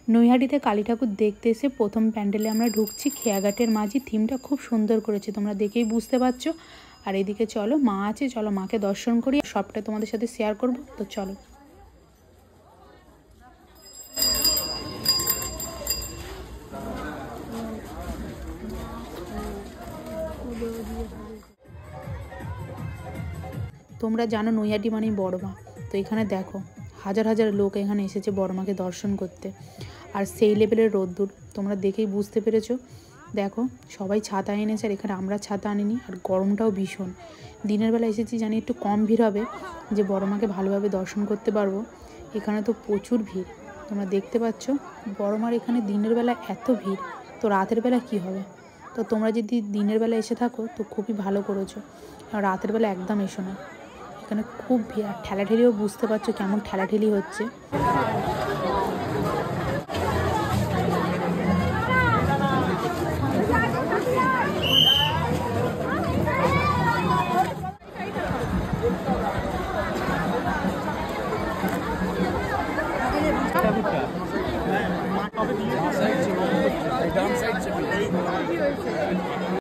নৈহাটিতে কালী ঠাকুর দেখতে এসে প্রথম প্যান্ডেলে আমরা ঢুকছি। খেয়াঘাটের মাঝি থিমটা খুব সুন্দর করেছে, তোমরা দেখেই বুঝতে পারছো। আর এদিকে চলো মা আছে, চলো মাকে দর্শন করি, সবটা তোমাদের সাথে শেয়ার করব। তো চলো। তোমরা জানো নৈহাটি মানেই বড় মা, তো এখানে দেখো হাজার হাজার লোক এখানে এসেছে বড় মাকে দর্শন করতে। আর সেই লেভেলের রোদ্দুর, তোমরা দেখেই বুঝতে পেরেছো। দেখো সবাই ছাতা এনেছে, আর এখানে আমরা ছাতা আনিনি। আর গরমটাও ভীষণ। দিনের বেলা এসেছি জানি একটু কম ভিড় হবে, যে বড় মাকে ভালোভাবে দর্শন করতে পারবো। এখানে তো প্রচুর ভিড়, তোমরা দেখতে পাচ্ছ। বড় মার এখানে দিনের বেলা এত ভিড়, তো রাতের বেলা কি হবে। তো তোমরা যদি দিনের বেলা এসে থাকো তো খুবই ভালো করেছো, আর রাতের বেলা একদম এসো না। এখানে খুব ভিড়, আর ঠেলাঠেলিও বুঝতে পারছো কেমন ঠেলাঠেলি হচ্ছে।